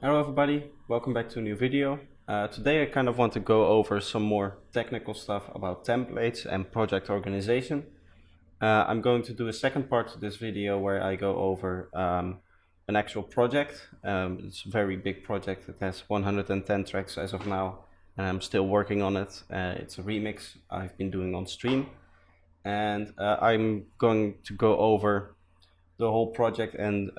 Hello everybody, welcome back to a new video. Today I kind of want to go over some more technical stuff about templates and project organization. I'm going to do a second part to this video where I go over an actual project. It's a very big project. It has 110 tracks as of now, and I'm still working on it. It's a remix I've been doing on stream, and I'm going to go over the whole project and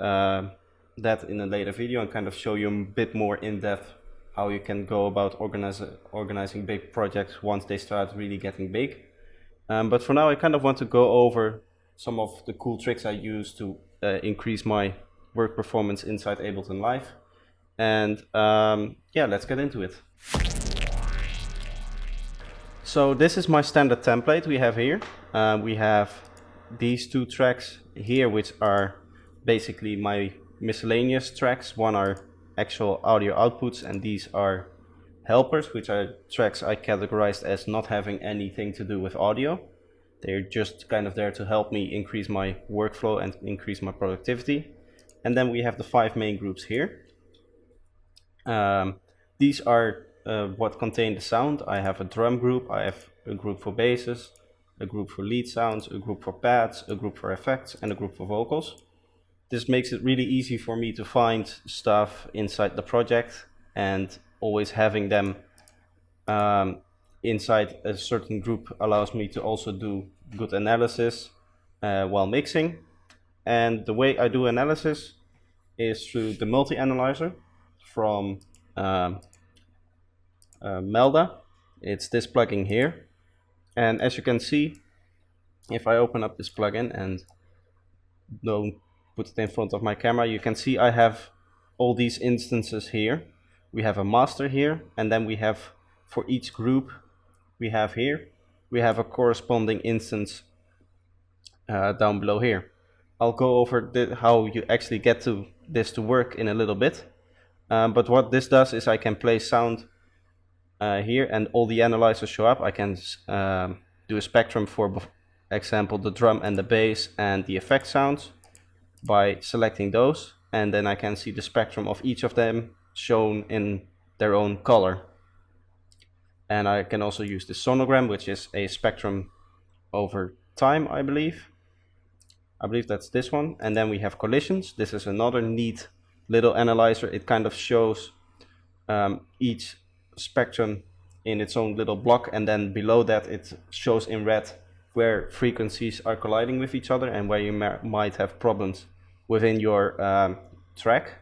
that in a later video and kind of show you a bit more in depth how you can go about organizing big projects once they start really getting big. But for now I kind of want to go over some of the cool tricks I use to increase my work performance inside Ableton Live. And yeah, let's get into it. So this is my standard template we have here. We have these two tracks here, which are basically my miscellaneous tracks. One are actual audio outputs, and these are helpers, which are tracks I categorized as not having anything to do with audio. They're just kind of there to help me increase my workflow and increase my productivity. And then we have the 5 main groups here. These are what contain the sound. I have a drum group, I have a group for basses, a group for lead sounds, a group for pads, a group for effects, and a group for vocals. This makes it really easy for me to find stuff inside the project, and always having them inside a certain group allows me to also do good analysis while mixing. And the way I do analysis is through the multi-analyzer from Melda. It's this plugin here, and as you can see, if I open up this plugin and don't put it in front of my camera, you can see I have all these instances here. We have a master here, and then we have, for each group we have here, we have a corresponding instance down below here. I'll go over how you actually get to this to work in a little bit, but what this does is I can play sound here and all the analyzers show up. I can do a spectrum for example the drum and the bass and the effect sounds by selecting those, and then I can see the spectrum of each of them shown in their own color. And I can also use the sonogram, which is a spectrum over time, I believe that's this one. And then we have collisions. This is another neat little analyzer. It kind of shows each spectrum in its own little block, and then below that it shows in red where frequencies are colliding with each other and where you might have problems within your track.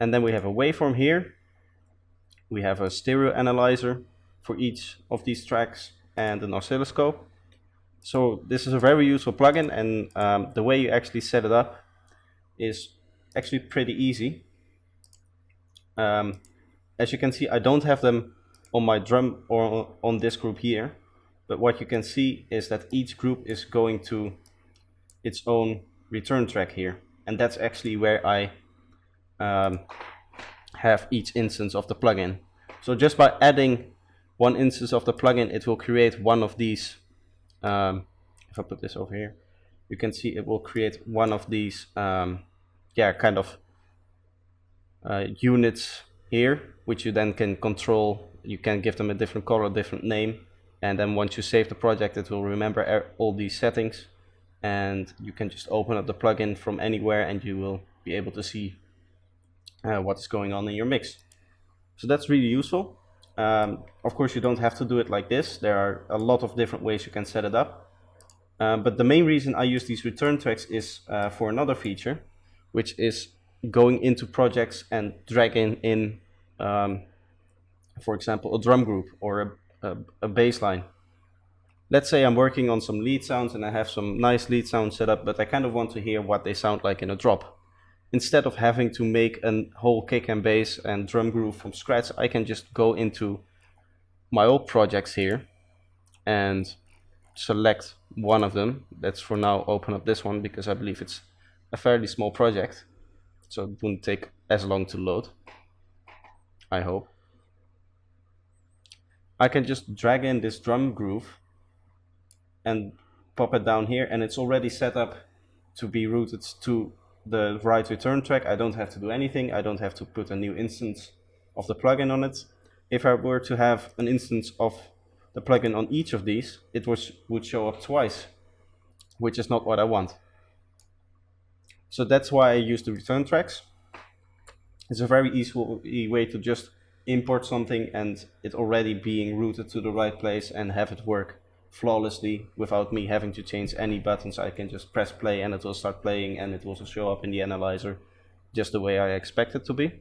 And then we have a waveform here. We have a stereo analyzer for each of these tracks and an oscilloscope. So this is a very useful plugin, and the way you actually set it up is actually pretty easy. As you can see, I don't have them on my drum or on this group here, but what you can see is that each group is going to its own return track here, and that's actually where I have each instance of the plugin. So just by adding one instance of the plugin, it will create one of these. If I put this over here, you can see it will create one of these kind of units here, which you then can control. You can give them a different color, different name, and then once you save the project, it will remember all these settings, and you can just open up the plugin from anywhere and you will be able to see what is going on in your mix. So that's really useful. Of course, you don't have to do it like this. There are a lot of different ways you can set it up, but the main reason I use these return tracks is for another feature, which is going into projects and dragging in for example a drum group or a bass line. Let's say I'm working on some lead sounds and I have some nice lead sounds set up, but I kind of want to hear what they sound like in a drop. Instead of having to make a whole kick and bass and drum groove from scratch, I can just go into my old projects here and select one of them. Let's for now open up this one because I believe it's a fairly small project, so it wouldn't take as long to load, I hope. I can just drag in this drum groove and pop it down here, and it's already set up to be routed to the right return track, I don't have to do anything. I don't have to put a new instance of the plugin on it. If I were to have an instance of the plugin on each of these, it would show up twice, which is not what I want. So that's why I use the return tracks. It's a very easy way to just import something and it already being routed to the right place and have it work flawlessly without me having to change any buttons. I can just press play and it will start playing, and it will also show up in the analyzer just the way I expect it to be.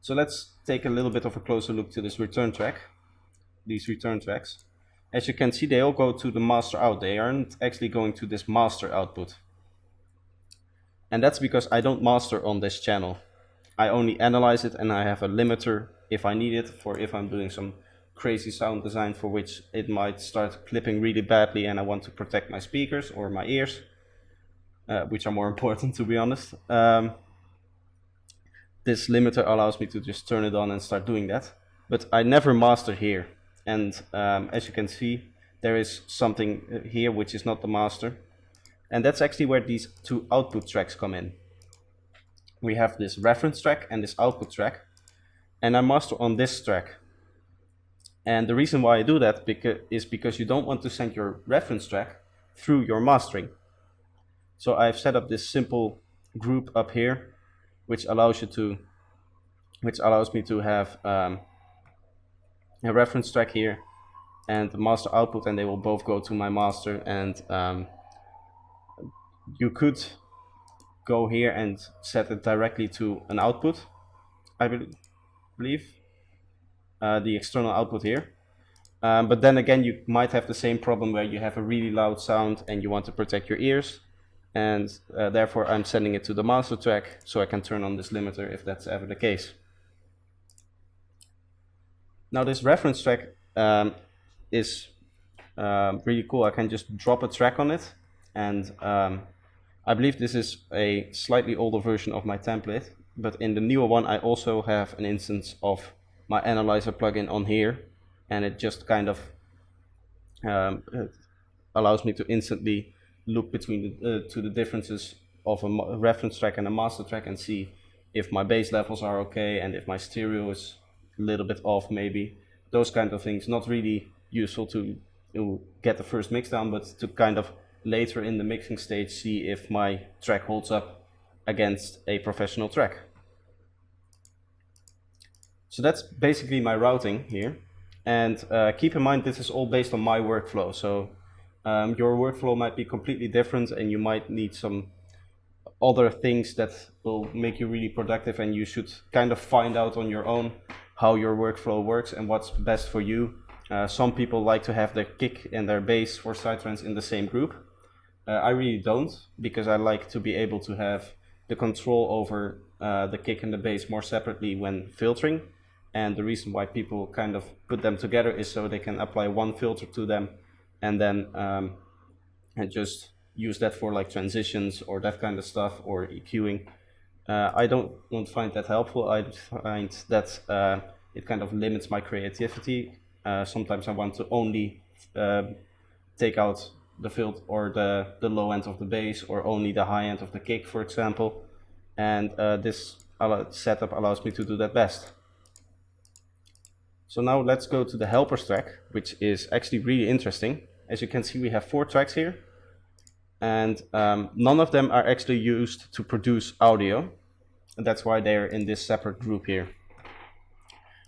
So let's take a little bit of a closer look to this return track, these return tracks. As you can see, they all go to the master out. They aren't actually going to this master output. And that's because I don't master on this channel. I only analyze it, and I have a limiter if I need it, for if I'm doing some crazy sound design for which it might start clipping really badly and I want to protect my speakers or my ears, which are more important, to be honest. This limiter allows me to just turn it on and start doing that. But I never master here. And as you can see, there is something here which is not the master. And that's actually where these two output tracks come in. We have this reference track and this output track, and I master on this track. And the reason why I do that is because you don't want to send your reference track through your mastering. So I've set up this simple group up here, which allows me to have a reference track here and the master output, and they will both go to my master. And you could go here and set it directly to an output, I believe, the external output here. But then again, you might have the same problem where you have a really loud sound and you want to protect your ears, and therefore I'm sending it to the master track so I can turn on this limiter if that's ever the case. Now this reference track is really cool. I can just drop a track on it, and I believe this is a slightly older version of my template, but in the newer one I also have an instance of my analyzer plugin on here, and it just kind of allows me to instantly look between the differences of a reference track and a master track and see if my bass levels are okay and if my stereo is a little bit off, maybe. Those kind of things. Not really useful to get the first mix down, but to kind of later in the mixing stage see if my track holds up against a professional track. So that's basically my routing here. And keep in mind, this is all based on my workflow. So your workflow might be completely different, and you might need some other things that will make you really productive, and you should kind of find out on your own how your workflow works and what's best for you. Some people like to have their kick and their bass for sidetrans in the same group. I really don't, because I like to be able to have the control over the kick and the bass more separately when filtering. And the reason why people kind of put them together is so they can apply one filter to them and then and just use that for like transitions or that kind of stuff, or EQing. I don't find that helpful. I find that it kind of limits my creativity. Sometimes I want to only take out the filter or the low end of the bass, or only the high end of the kick, for example. And this setup allows me to do that best. So now let's go to the helpers track, which is actually really interesting. As you can see, we have 4 tracks here, and none of them are actually used to produce audio, and that's why they're in this separate group here.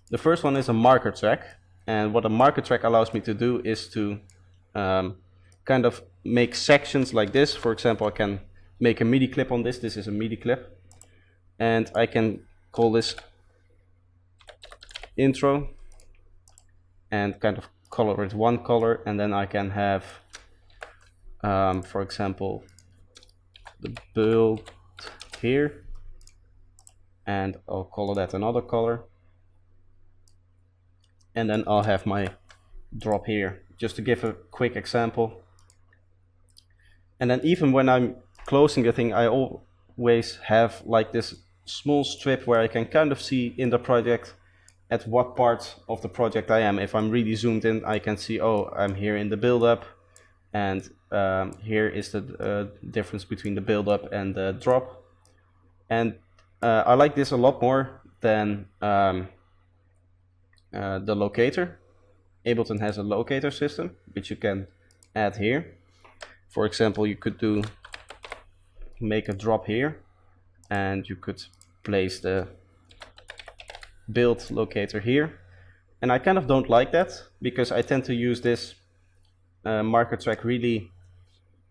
The first one is a marker track, and what a marker track allows me to do is to kind of make sections like this. For example, I can make a MIDI clip on this. This is a MIDI clip, and I can call this intro and kind of color it one color, and then I can have for example the build here, and I'll color that another color, and then I'll have my drop here, just to give a quick example. And then even when I'm closing the thing, I always have like this small strip where I can kind of see in the project at what part of the project I am. If I'm really zoomed in, I can see, oh, I'm here in the build-up, and here is the difference between the build up and the drop. And I like this a lot more than the locator. Ableton has a locator system, which you can add here. For example, you could make a drop here, and you could place the build locator here. And I kind of don't like that, because I tend to use this marker track really,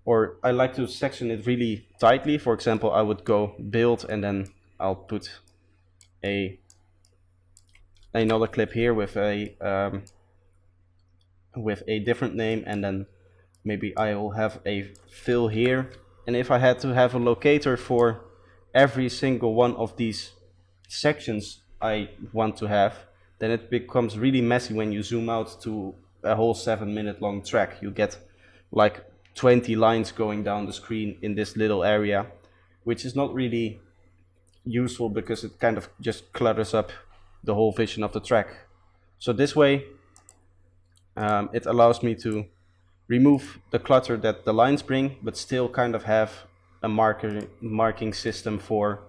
or I like to section it really tightly. For example, I would go build, and then I'll put another clip here with a different name, and then maybe I will have a fill here. And if I had to have a locator for every single one of these sections I want to have, then it becomes really messy when you zoom out to a whole 7-minute long track. You get like 20 lines going down the screen in this little area, which is not really useful because it kind of just clutters up the whole vision of the track. So this way it allows me to remove the clutter that the lines bring, but still kind of have a marking system for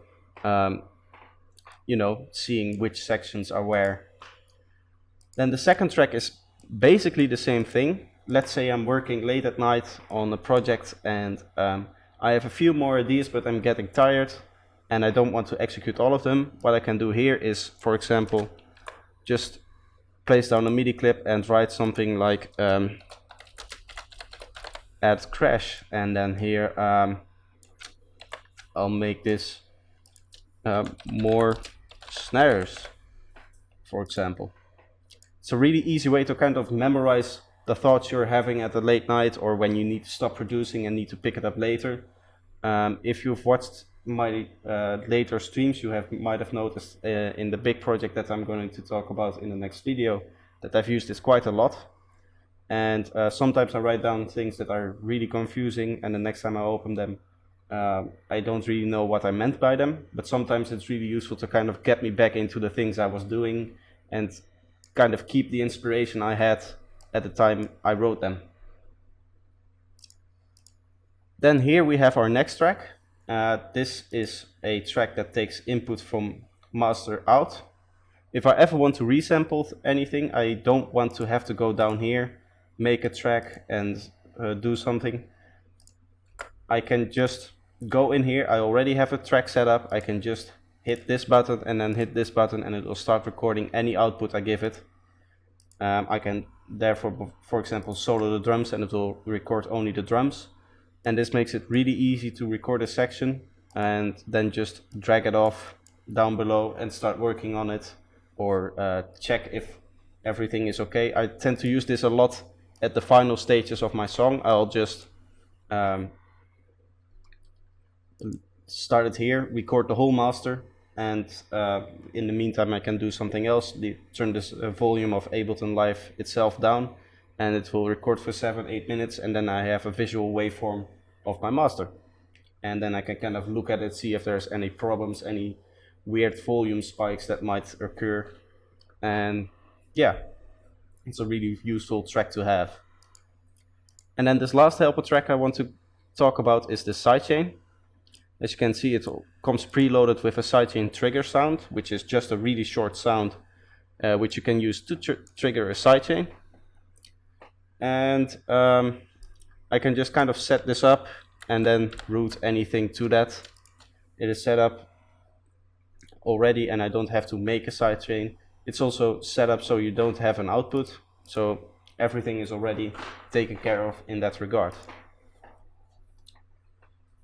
you know, seeing which sections are where. Then the second track is basically the same thing. Let's say I'm working late at night on a project, and I have a few more ideas, but I'm getting tired and I don't want to execute all of them. What I can do here is, for example, just place down a MIDI clip and write something like add crash, and then here I'll make this more snares, for example. It's a really easy way to kind of memorize the thoughts you're having at the late night, or when you need to stop producing and need to pick it up later. If you've watched my later streams, you might have noticed in the big project that I'm going to talk about in the next video that I've used this quite a lot. And sometimes I write down things that are really confusing, and the next time I open them I don't really know what I meant by them, but sometimes it's really useful to kind of get me back into the things I was doing and kind of keep the inspiration I had at the time I wrote them. Then here we have our next track. This is a track that takes input from master out. If I ever want to resample anything, I don't want to have to go down here, make a track and do something. I can just go in here. I already have a track set up. I can just hit this button and then hit this button, and it will start recording any output I give it. I can therefore, for example, solo the drums, and it will record only the drums. And this makes it really easy to record a section and then just drag it off down below and start working on it, or check if everything is okay. I tend to use this a lot at the final stages of my song. I'll just start it here, record the whole master, and in the meantime I can do something else. Turn this volume of Ableton Live itself down, and it will record for 7-8 minutes, and then I have a visual waveform of my master. And then I can kind of look at it, see if there's any problems, any weird volume spikes that might occur. And yeah, it's a really useful track to have. And then this last helper track I want to talk about is the sidechain. As you can see, it comes preloaded with a sidechain trigger sound, which is just a really short sound, which you can use to trigger a sidechain. And I can just kind of set this up and then route anything to that. It is set up already, and I don't have to make a sidechain. It's also set up so you don't have an output, so everything is already taken care of in that regard.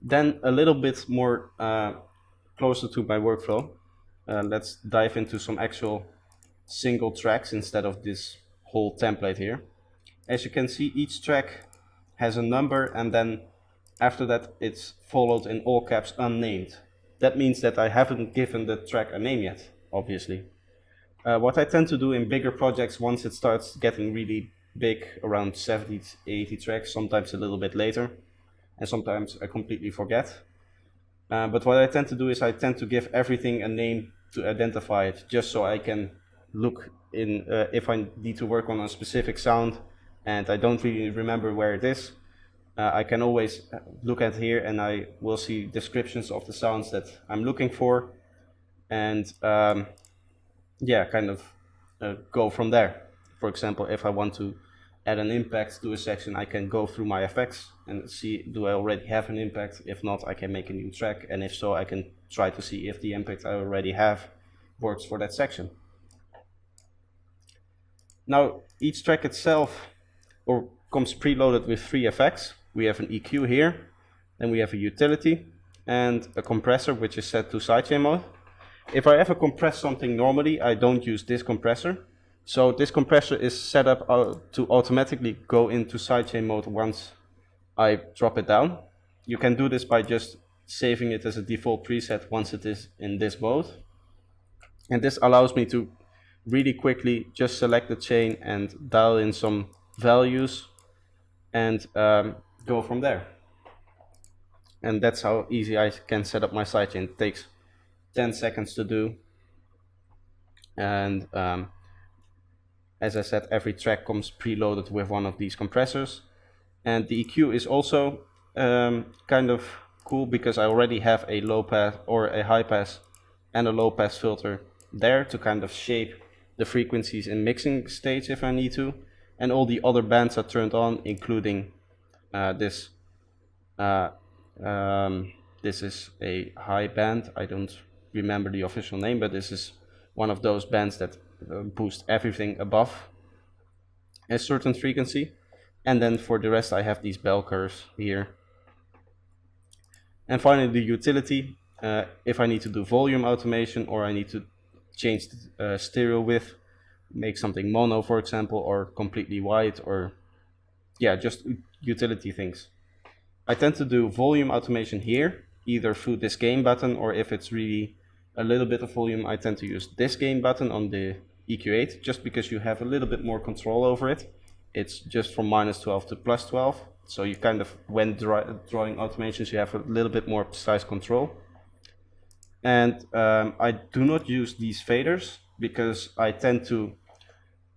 Then a little bit more closer to my workflow, let's dive into some actual single tracks instead of this whole template here. As you can see, each track has a number, and then after that it's followed in all caps unnamed. That means that I haven't given the track a name yet, obviously. What I tend to do in bigger projects, once it starts getting really big, around 70 to 80 tracks, sometimes a little bit later, and sometimes I completely forget. But what I tend to do is I tend to give everything a name to identify it, just so I can look in if I need to work on a specific sound and I don't really remember where it is. I can always look at here and I will see descriptions of the sounds that I'm looking for, and yeah, kind of go from there. For example, if I want to add an impact to a section, I can go through my effects and see, do I already have an impact? If not, I can make a new track, and if so, I can try to see if the impact I already have works for that section. Now, each track itself comes preloaded with 3 effects. We have an EQ here, then we have a utility, and a compressor, which is set to sidechain mode. If I ever compress something normally, I don't use this compressor. So this compressor is set up to automatically go into sidechain mode once I drop it down. You can do this by just saving it as a default preset once it is in this mode. And this allows me to really quickly just select the chain and dial in some values and go from there. And that's how easy I can set up my sidechain. It takes 10 seconds to do. And as I said, every track comes preloaded with one of these compressors. And the EQ is also kind of cool because I already have a low pass or a high pass and a low pass filter there to kind of shape the frequencies in mixing stage if I need to. And all the other bands are turned on, including this. This is a high band. I don't remember the official name, but this is one of those bands that boost everything above a certain frequency. And then for the rest I have these bell curves here. And finally the utility, if I need to do volume automation or I need to change the stereo width, make something mono for example, or completely white, or yeah, just utility things. I tend to do volume automation here, either through this gain button, or if it's really a little bit of volume, I tend to use this gain button on the EQ8, just because you have a little bit more control over it. It's just from -12 to +12, so you kind of, when drawing automations, you have a little bit more precise control. And I do not use these faders because I tend to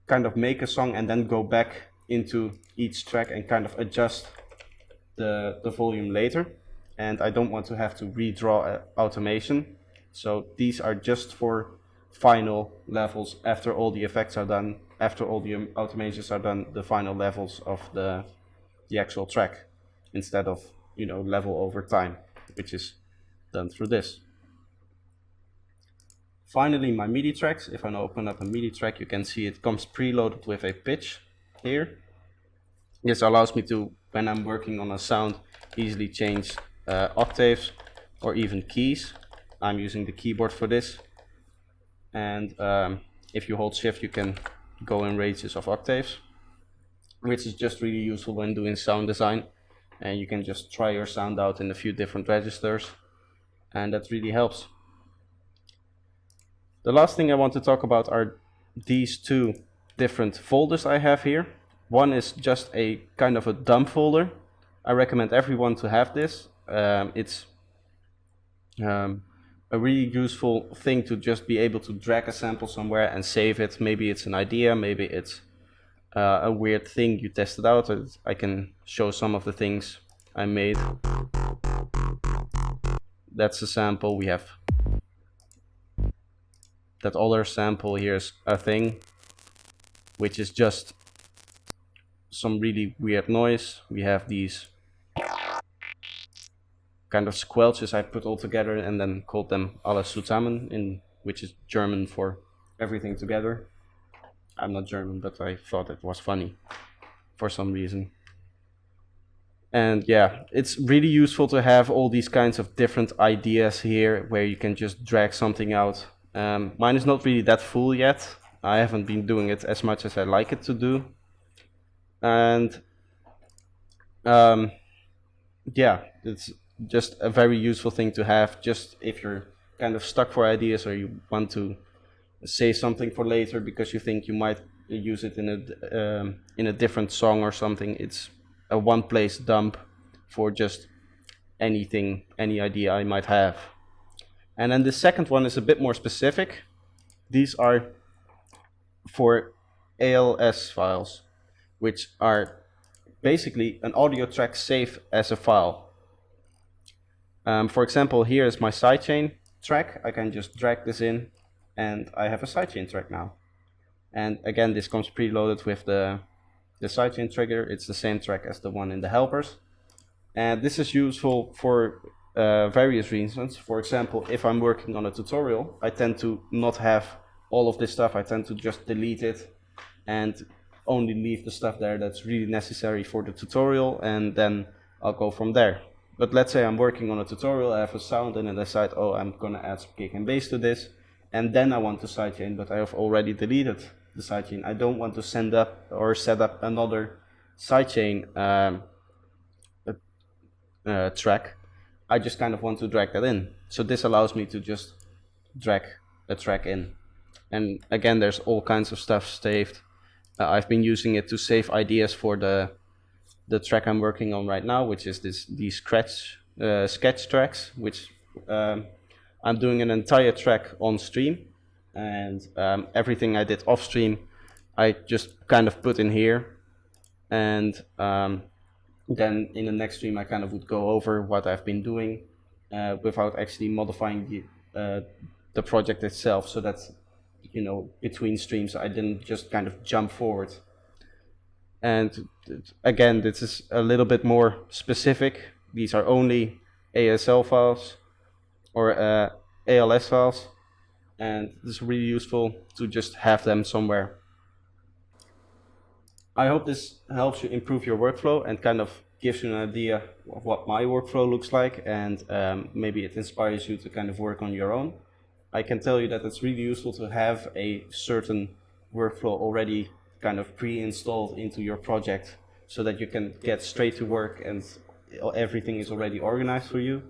kind of make a song and then go back into each track and kind of adjust the volume later, and I don't want to have to redraw automation. So these are just for final levels after all the effects are done, after all the automations are done, the final levels of the actual track, instead of, you know, level over time, which is done through this. Finally, my MIDI tracks. If I now open up a MIDI track, you can see it comes preloaded with a pitch here. This allows me to, when I'm working on a sound, easily change octaves or even keys. I'm using the keyboard for this. And if you hold shift, you can go in ranges of octaves, which is just really useful when doing sound design. And you can just try your sound out in a few different registers, and that really helps. The last thing I want to talk about are these 2 different folders I have here. One is just a kind of a dump folder. I recommend everyone to have this. It's a really useful thing to just be able to drag a sample somewhere and save it. Maybe it's an idea, maybe it's a weird thing you tested out. I can show some of the things I made. That's a sample. We have that other sample. Here's a thing, which is just some really weird noise. We have these kind of squelches I put all together and then called them alles zusammen, which is German for everything together. I'm not German, but I thought it was funny for some reason. And yeah, it's really useful to have all these kinds of different ideas here where you can just drag something out. Mine is not really that full yet. I haven't been doing it as much as I like it to do. And yeah, it's just a very useful thing to have, just if you're kind of stuck for ideas or you want to say something for later because you think you might use it in a different song or something. It's a one-place dump for just anything, any idea I might have. And then the second one is a bit more specific. These are for ALS files, which are basically an audio track saved as a file. For example, here is my sidechain track. I can just drag this in and I have a sidechain track now. And again, this comes preloaded with the sidechain trigger. It's the same track as the one in the helpers. And this is useful for various reasons. For example, if I'm working on a tutorial, I tend to not have all of this stuff. I tend to just delete it and only leave the stuff there that's really necessary for the tutorial, and then I'll go from there. But let's say I'm working on a tutorial, I have a sound, and I decide, oh, I'm gonna add some kick and bass to this, and then I want to sidechain, but I have already deleted the sidechain. I don't want to send up or set up another sidechain track. I just kind of want to drag that in. So this allows me to just drag a track in. And again, there's all kinds of stuff saved. I've been using it to save ideas for the track I'm working on right now, which is these sketch tracks, which I'm doing an entire track on stream, and everything I did off stream I just kind of put in here, and then in the next stream I kind of would go over what I've been doing without actually modifying the project itself, so that, you know, between streams I didn't just kind of jump forward. And again, this is a little bit more specific. These are only ASL files or ALS files, and it's really useful to just have them somewhere. I hope this helps you improve your workflow and kind of gives you an idea of what my workflow looks like, and maybe it inspires you to kind of work on your own. I can tell you that it's really useful to have a certain workflow already kind of pre-installed into your project, so that you can get straight to work and everything is already organized for you.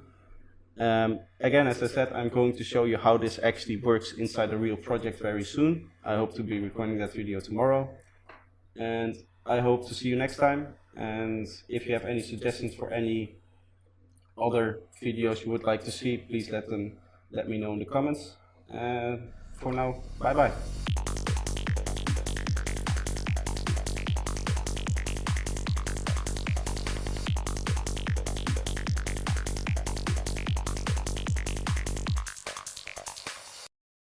Again, as I said, I'm going to show you how this actually works inside a real project very soon. I hope to be recording that video tomorrow, and I hope to see you next time. And if you have any suggestions for any other videos you would like to see, please let me know in the comments. For now, bye bye.